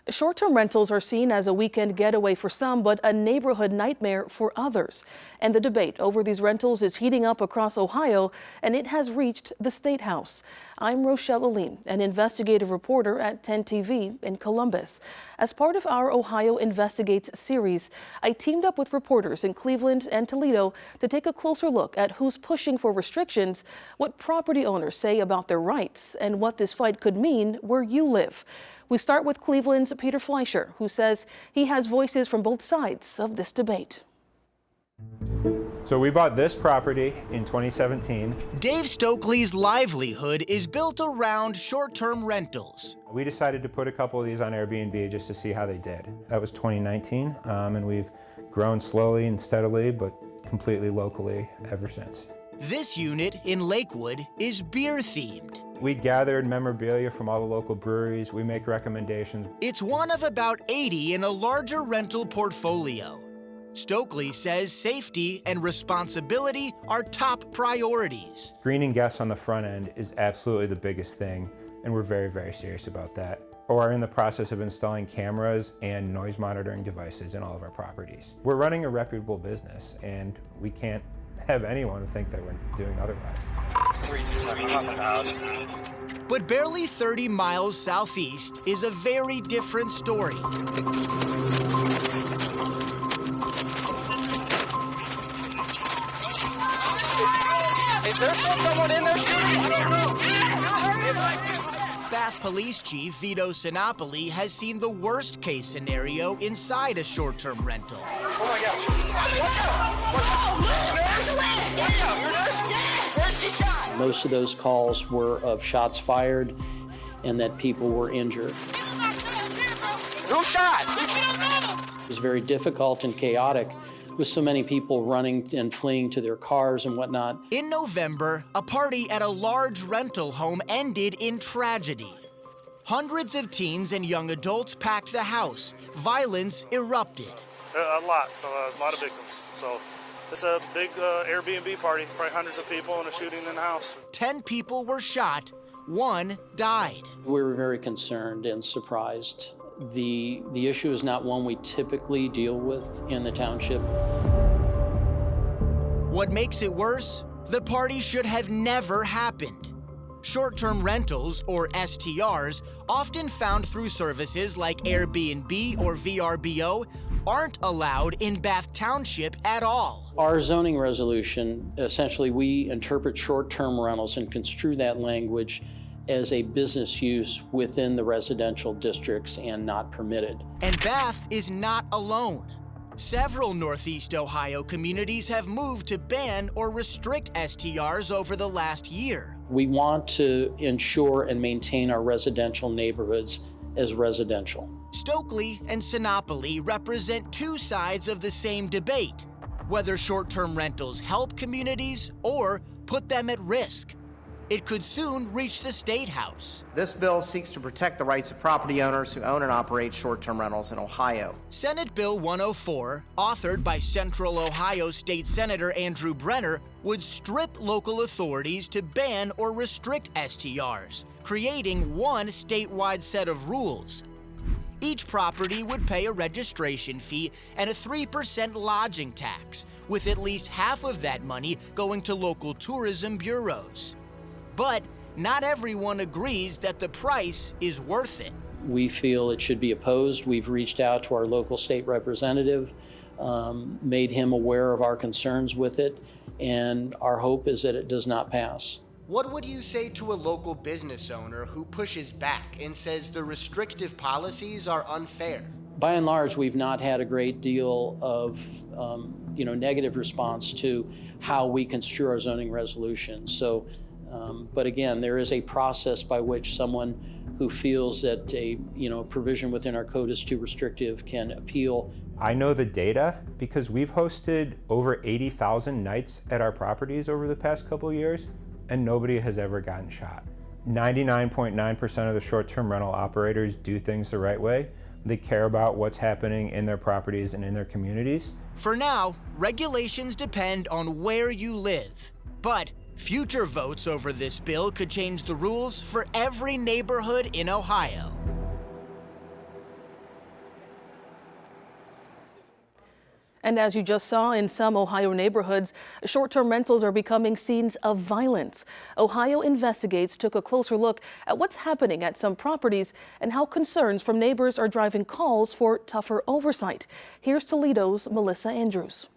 Short-term rentals are seen as a weekend getaway for some, but a neighborhood nightmare for others. And the debate over these rentals is heating up across Ohio, and it has reached the Statehouse. I'm Rochelle Aline, an investigative reporter at 10 TV in Columbus. As part of our Ohio Investigates series, I teamed up with reporters in Cleveland and Toledo to take a closer look at who's pushing for restrictions, what property owners say about their rights, and what this fight could mean where you live. We start with Cleveland's Peter Fleischer, who says he has voices from both sides of this debate. So we bought this property in 2017. Dave Stokely's livelihood is built around short-term rentals. We decided to put a couple of these on Airbnb just to see how they did. That was 2019, and we've grown slowly and steadily, but completely locally ever since. This unit in Lakewood is beer-themed. We gathered memorabilia from all the local breweries. We make recommendations. It's one of about 80 in a larger rental portfolio. Stokely says safety and responsibility are top priorities. Screening guests on the front end is absolutely the biggest thing, and we're very, very serious about that. We're in the process of installing cameras and noise monitoring devices in all of our properties. We're running a reputable business, and we can't have anyone think that we're doing otherwise. But barely 30 miles southeast is a very different story. Is there still someone in there shooting? I don't know. Bath Police Chief Vito Sinopoli has seen the worst case scenario inside a short-term rental. Oh my gosh. Where's she shot? Most of those calls were of shots fired and that people were injured. Who shot? It was very difficult and chaotic with so many people running and fleeing to their cars and whatnot. In November, a party at a large rental home ended in tragedy. Hundreds of teens and young adults packed the house. Violence erupted. A lot of victims. So it's a big Airbnb party, probably hundreds of people and a shooting in the house. 10 people were shot, 1 died. We were very concerned and surprised. The issue is not one we typically deal with in the township. What makes it worse? The party should have never happened. Short-term rentals, or STRs, often found through services like Airbnb or VRBO, aren't allowed in Bath Township at all. Our zoning resolution, essentially we interpret short-term rentals and construe that language as a business use within the residential districts and not permitted. And Bath is not alone. Several Northeast Ohio communities have moved to ban or restrict STRs over the last year. We want to ensure and maintain our residential neighborhoods as residential. Stokely and Sinopoli represent two sides of the same debate, whether short-term rentals help communities or put them at risk. It could soon reach the Statehouse. This bill seeks to protect the rights of property owners who own and operate short-term rentals in Ohio. Senate Bill 104, authored by Central Ohio State Senator Andrew Brenner, would strip local authorities to ban or restrict STRs, creating one statewide set of rules. Each property would pay a registration fee and a 3% lodging tax, with at least half of that money going to local tourism bureaus. But not everyone agrees that the price is worth it. We feel it should be opposed. We've reached out to our local state representative, made him aware of our concerns with it, and our hope is that it does not pass. What would you say to a local business owner who pushes back and says the restrictive policies are unfair? By and large, we've not had a great deal of negative response to how we construe our zoning resolutions. So. But again, there is a process by which someone who feels that a provision within our code is too restrictive can appeal. I know the data because we've hosted over 80,000 nights at our properties over the past couple of years, and nobody has ever gotten shot. 99.9% of the short-term rental operators do things the right way. They care about what's happening in their properties and in their communities. For now, regulations depend on where you live, but future votes over this bill could change the rules for every neighborhood in Ohio. And as you just saw in some Ohio neighborhoods, short-term rentals are becoming scenes of violence. Ohio Investigates took a closer look at what's happening at some properties and how concerns from neighbors are driving calls for tougher oversight. Here's Toledo's Melissa Andrews.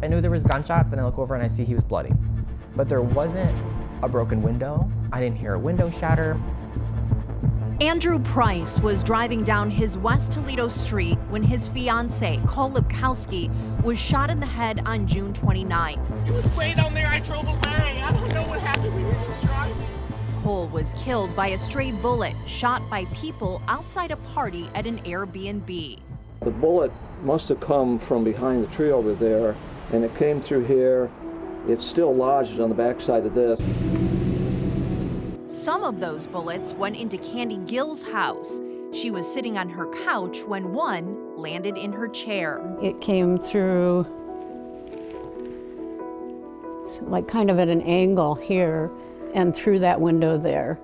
I knew there was gunshots, and I look over and I see he was bloody. But there wasn't a broken window. I didn't hear a window shatter. Andrew Price was driving down his West Toledo street when his fiancee, Cole Lipkowski, was shot in the head on June 29th. He was way down there. I drove away. I don't know what happened. We were just driving. Cole was killed by a stray bullet shot by people outside a party at an Airbnb. The bullet must have come from behind the tree over there, and it came through here. It's still lodged on the backside of this. Some of those bullets went into Candy Gill's house. She was sitting on her couch when one landed in her chair. It came through like kind of at an angle here and through that window there.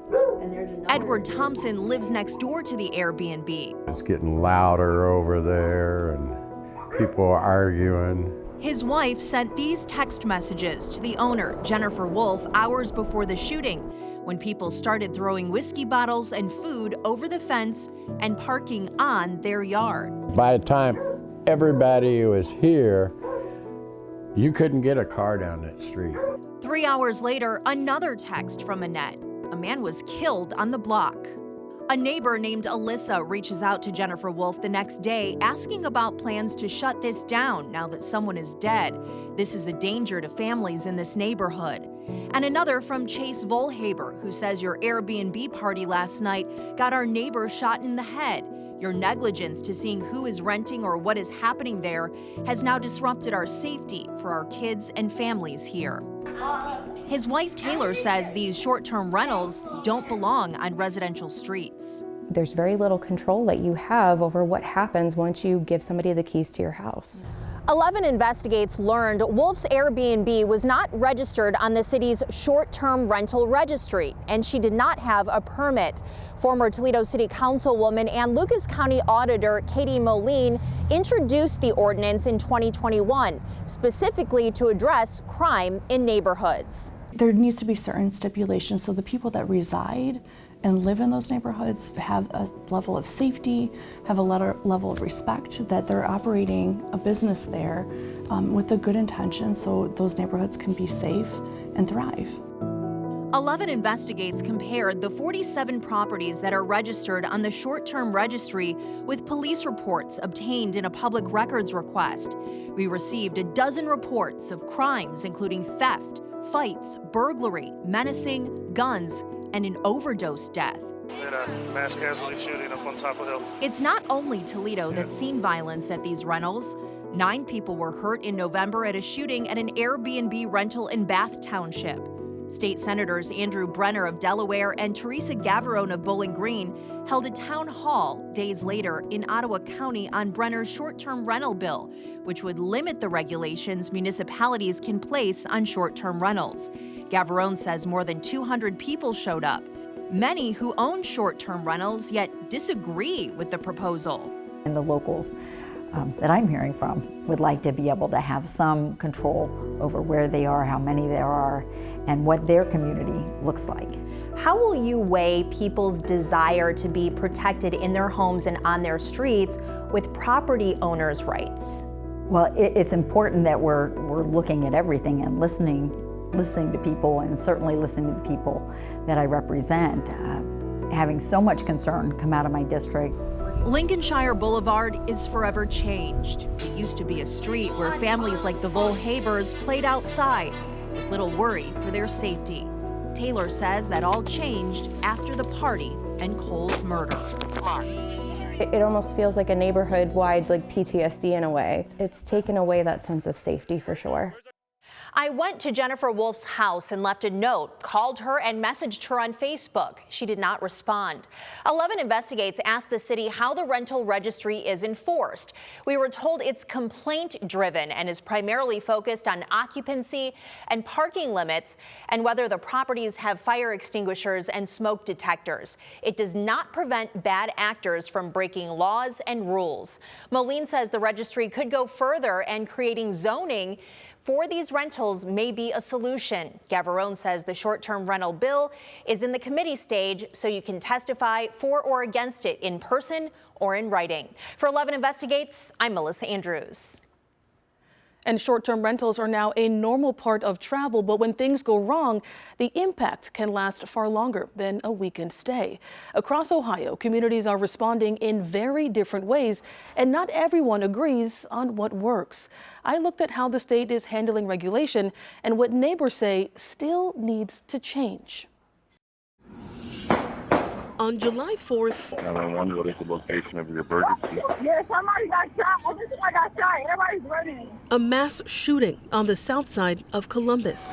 Edward Thompson lives next door to the Airbnb. It's getting louder over there and people are arguing. His wife sent these text messages to the owner, Jennifer Wolf, hours before the shooting, when people started throwing whiskey bottles and food over the fence and parking on their yard. By the time everybody was here, you couldn't get a car down that street. 3 hours later, another text from Annette. A man was killed on the block. A neighbor named Alyssa reaches out to Jennifer Wolf the next day asking about plans to shut this down now that someone is dead. This is a danger to families in this neighborhood. And another from Chase Volhaber, who says your Airbnb party last night got our neighbor shot in the head. Your negligence to seeing who is renting or what is happening there has now disrupted our safety for our kids and families here. His wife Taylor says these short-term rentals don't belong on residential streets. There's very little control that you have over what happens once you give somebody the keys to your house. 11 Investigates learned Wolf's Airbnb was not registered on the city's short-term rental registry, and she did not have a permit. Former Toledo City Councilwoman and Lucas County Auditor Katie Moline introduced the ordinance in 2021, specifically to address crime in neighborhoods. There needs to be certain stipulations so the people that reside and live in those neighborhoods have a level of safety, have a level of respect, that they're operating a business there with a good intention so those neighborhoods can be safe and thrive. 11 Investigates compared the 47 properties that are registered on the short-term registry with police reports obtained in a public records request. We received a dozen reports of crimes including theft, fights, burglary, menacing, guns, and an overdose death. We had a mass casualty shooting up on top of the hill. It's not only Toledo that's seen violence at these rentals. 9 people were hurt in November at a shooting at an Airbnb rental in Bath Township. State Senators Andrew Brenner of Delaware and Teresa Gavarone of Bowling Green held a town hall days later in Ottawa County on Brenner's short-term rental bill, which would limit the regulations municipalities can place on short-term rentals. Gavarone says more than 200 people showed up, many who own short-term rentals yet disagree with the proposal. And the locals that I'm hearing from would like to be able to have some control over where they are, how many there are, and what their community looks like. How will you weigh people's desire to be protected in their homes and on their streets with property owners' rights? Well, it's important that we're looking at everything and listening to people, and certainly listening to the people that I represent. Having so much concern come out of my district. Lincolnshire Boulevard is forever changed. It used to be a street where families like the Volhabers played outside with little worry for their safety. Taylor says that all changed after the party and Cole's murder. It almost feels like a neighborhood-wide like PTSD in a way. It's taken away that sense of safety for sure. I went to Jennifer Wolf's house and left a note, called her and messaged her on Facebook. She did not respond. 11 Investigates asked the city how the rental registry is enforced. We were told it's complaint-driven and is primarily focused on occupancy and parking limits and whether the properties have fire extinguishers and smoke detectors. It does not prevent bad actors from breaking laws and rules. Moline says the registry could go further, and creating zoning for these rentals may be a solution. Gavarone says the short-term rental bill is in the committee stage, so you can testify for or against it in person or in writing. For 11 Investigates, I'm Melissa Andrews. And short-term rentals are now a normal part of travel, but when things go wrong, the impact can last far longer than a weekend stay. Across Ohio, communities are responding in very different ways, and not everyone agrees on what works. I looked at how the state is handling regulation and what neighbors say still needs to change. On July 4th, 911, what is the location of your emergency? Yeah, somebody got shot. I got shot. Everybody's running. a mass shooting on the south side of Columbus.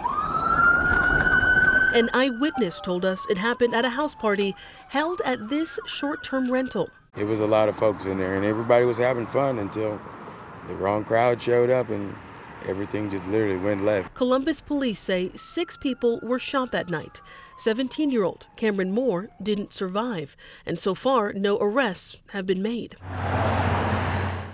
An eyewitness told us it happened at a house party held at this short-term rental. It was a lot of folks in there, and everybody was having fun until the wrong crowd showed up and everything just literally went left. Columbus police say 6 people were shot that night. 17-year-old Cameron Moore didn't survive, and so far no arrests have been made.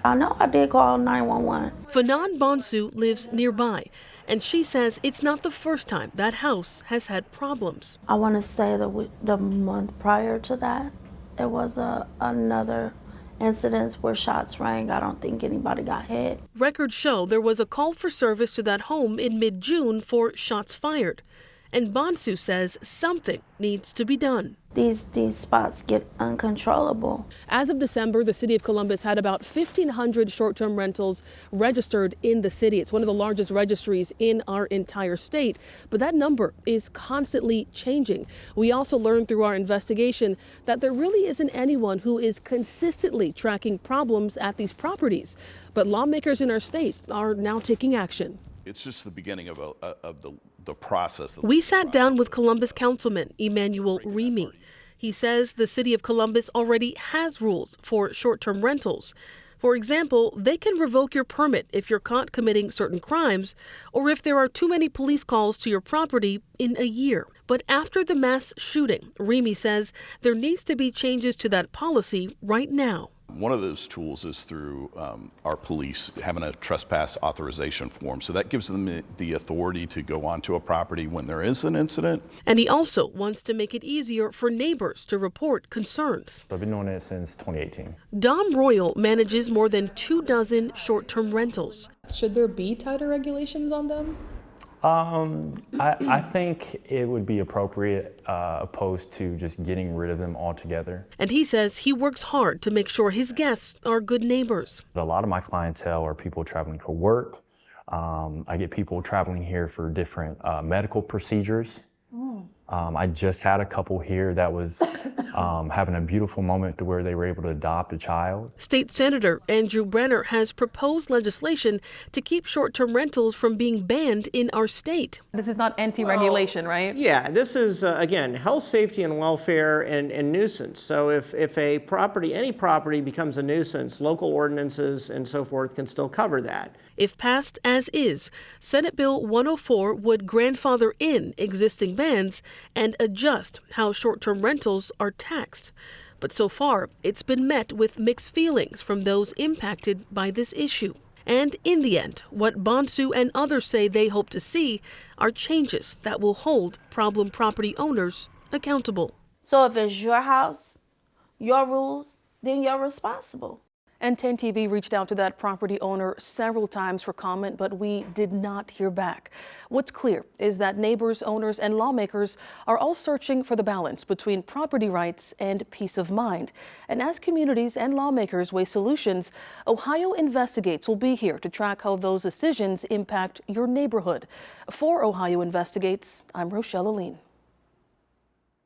I know I did call 911. Fanan Bonsu lives nearby, and she says it's not the first time that house has had problems. I want to say the month prior to that, it was another incident where shots rang. I don't think anybody got hit. Records show there was a call for service to that home in mid-June for shots fired. And Bonsu says something needs to be done. These spots get uncontrollable. As of December, the city of Columbus had about 1,500 short-term rentals registered in the city. It's one of the largest registries in our entire state, but that number is constantly changing. We also learned through our investigation that there really isn't anyone who is consistently tracking problems at these properties. But lawmakers in our state are now taking action. It's just the beginning of the process. We sat down with Columbus Councilman Emmanuel Remy. He says the city of Columbus already has rules for short-term rentals. For example, they can revoke your permit if you're caught committing certain crimes or if there are too many police calls to your property in a year. But after the mass shooting, Remy says there needs to be changes to that policy right now. One of those tools is through our police having a trespass authorization form. So that gives them the authority to go onto a property when there is an incident. And he also wants to make it easier for neighbors to report concerns. I've been doing it since 2018. Dom Royal manages more than 24 short-term rentals. Should there be tighter regulations on them? I think it would be appropriate opposed to just getting rid of them altogether. And he says he works hard to make sure his guests are good neighbors. A lot of my clientele are people traveling for work. I get people traveling here for different medical procedures. I just had a couple here that was having a beautiful moment to where they were able to adopt a child. State Senator Andrew Brenner has proposed legislation to keep short-term rentals from being banned in our state. This is not anti-regulation, right? Yeah, this is, again, health, safety, and welfare and nuisance. So if a property, any property becomes a nuisance, local ordinances and so forth can still cover that. If passed as is, Senate Bill 104 would grandfather in existing bans and adjust how short-term rentals are taxed. But so far, it's been met with mixed feelings from those impacted by this issue. And in the end, what Bonsu and others say they hope to see are changes that will hold problem property owners accountable. So if it's your house, your rules, then you're responsible. And 10 TV reached out to that property owner several times for comment, but we did not hear back. What's clear is that neighbors, owners, and lawmakers are all searching for the balance between property rights and peace of mind. And as communities and lawmakers weigh solutions, Ohio Investigates will be here to track how those decisions impact your neighborhood. For Ohio Investigates, I'm Rochelle Aline.